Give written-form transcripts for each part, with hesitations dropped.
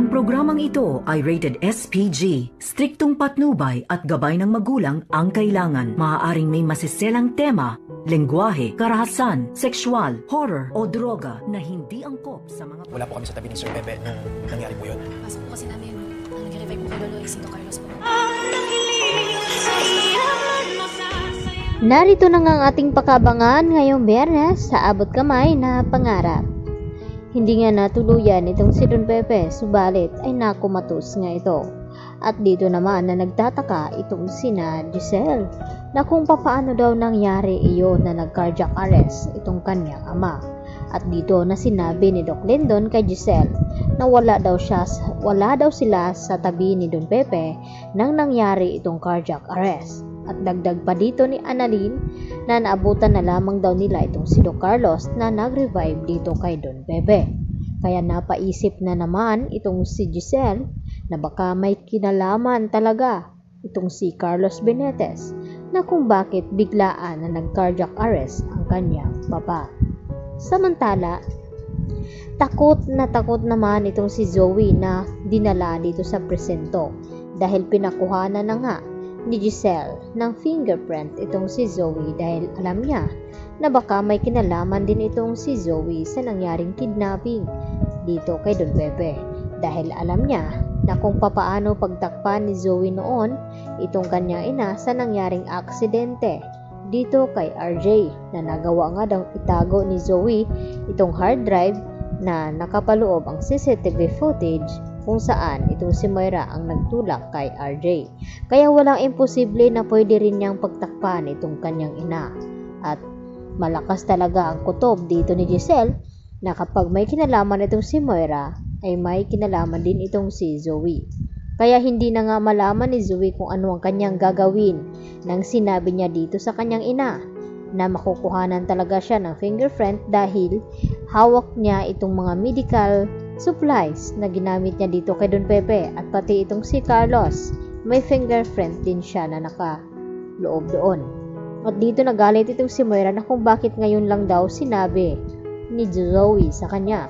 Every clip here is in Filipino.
Ang programang ito ay rated SPG. Striktong patnubay at gabay ng magulang ang kailangan. Maaaring may masiselang tema, lengguwahe, karahasan, sexual, horror o droga na hindi angkop sa mga... Wala po kami sa tabi ni Sir Pepe nung nangyari po yun. Pasok po kasi namin, ang nag-revive po kay Lolo ay Sinto Carlos po. Narito na nga ang ating pakabangan ngayong Biyernes sa Abot Kamay na Pangarap. Hindi nga natuluyan itong si Don Pepe, subalit ay nakumatos nga ito. At dito naman na nagtataka itong sina Giselle na kung papaano daw nangyari iyon na nag-cardiac arrest itong kanyang ama. At dito na sinabi ni Doc Lindon kay Giselle na wala daw sila sa tabi ni Don Pepe nang nangyari itong cardiac arrest. At dagdag pa dito ni Annalyn na naabutan na lamang daw nila itong si Doc Carlos na nag-revive dito kay Don Pepe. Kaya napaisip na naman itong si Giselle na baka may kinalaman talaga itong si Carlos Benitez na kung bakit biglaan na nag-cardiac arrest ang kanyang papa. Samantala, takot naman itong si Zoe na dinala dito sa presinto dahil pinakuhanan na nga ni Giselle ng fingerprint itong si Zoe dahil alam niya na baka may kinalaman din itong si Zoe sa nangyaring kidnapping dito kay Don Pepe dahil alam niya na kung papaano pagtakpan ni Zoe noon itong kanyang ina sa nangyaring aksidente dito kay RJ na nagawa nga daw itago ni Zoe itong hard drive na nakapaloob ang CCTV footage kung saan itong si Moira ang nagtulak kay RJ. Kaya walang imposible na pwede rin niyang pagtakpan itong kanyang ina. At malakas talaga ang kutob dito ni Giselle na kapag may kinalaman itong si Moira ay may kinalaman din itong si Zoe. Kaya hindi na nga malaman ni Zoe kung ano ang kanyang gagawin nang sinabi niya dito sa kanyang ina na makukuhanan talaga siya ng fingerprint dahil hawak niya itong mga medical supplies na ginamit niya dito kay Don Pepe at pati itong si Carlos may fingerprint din siya na nakaloob doon. At dito nagalit itong si Moira na kung bakit ngayon lang daw sinabi ni Zoe sa kanya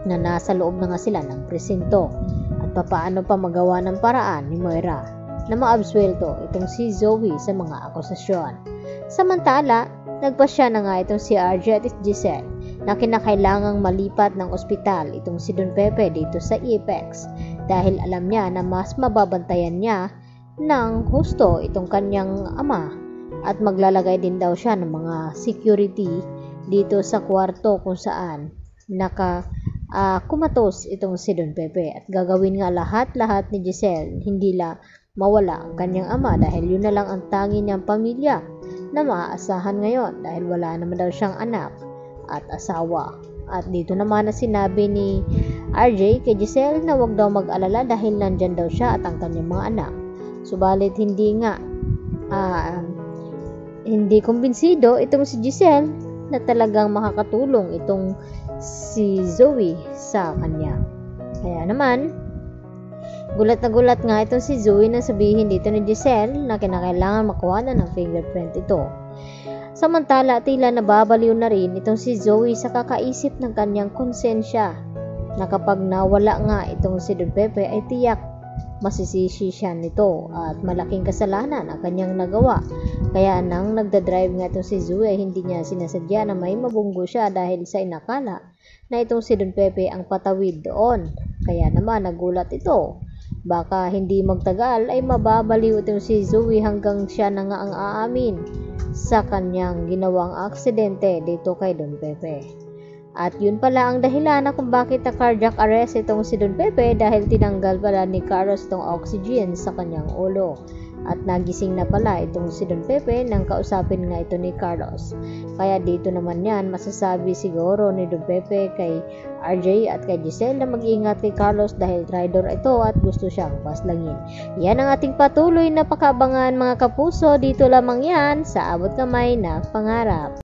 na nasa loob na nga sila ng presinto at papaano pa magawa ng paraan ni Moira na maabsuelto itong si Zoe sa mga akusasyon. Samantala, nagpasya na nga itong si RJ at Giselle na kinakailangang malipat ng ospital itong si Don Pepe dito sa Apex dahil alam niya na mas mababantayan niya ng husto itong kanyang ama at maglalagay din daw siya ng mga security dito sa kwarto kung saan kumatos itong si Don Pepe at gagawin nga lahat ni Giselle hindi la mawala ang kanyang ama dahil yun na lang ang tangi niyang pamilya na maaasahan ngayon dahil wala naman daw siyang anak at asawa. At dito naman na sinabi ni RJ kay Giselle na wag daw mag-alala dahil nandyan daw siya at ang kanyang mga anak. Subalit hindi kumbinsido itong si Giselle na talagang makakatulong itong si Zoe sa kanya. Kaya naman, gulat na gulat nga itong si Zoe na sabihin dito ni Giselle na kinakailangan makuha na ng fingerprint ito. Samantala, tila nababaliw na rin itong si Zoe sa kakaisip ng kanyang konsensya na kapag nawala nga itong si Don Pepe ay tiyak masisisi siya nito at malaking kasalanan ang kanyang nagawa. Kaya nang nagdadrive nga itong si Zoe ay hindi niya sinasadya na may mabunggo siya dahil sa inakala na itong si Don Pepe ang patawid doon. Kaya naman nagulat ito. Baka hindi magtagal ay mababaliw itong si Zoe hanggang siya na nga ang aamin sa kanyang ginawang aksidente dito kay Don Pepe. At yun pala ang dahilan na kung bakit na cardiac arrest itong si Don Pepe dahil tinanggal pala ni Carlos itong oxygen sa kanyang ulo. At nagising na pala itong si Don Pepe nang kausapin nga ito ni Carlos. Kaya dito naman yan masasabi siguro ni Don Pepe kay RJ at kay Giselle na mag-ingat kay Carlos dahil traitor ito at gusto siyang paslangin. Yan ang ating patuloy na pakabangan mga kapuso, dito lamang yan sa Abot Kamay na Pangarap.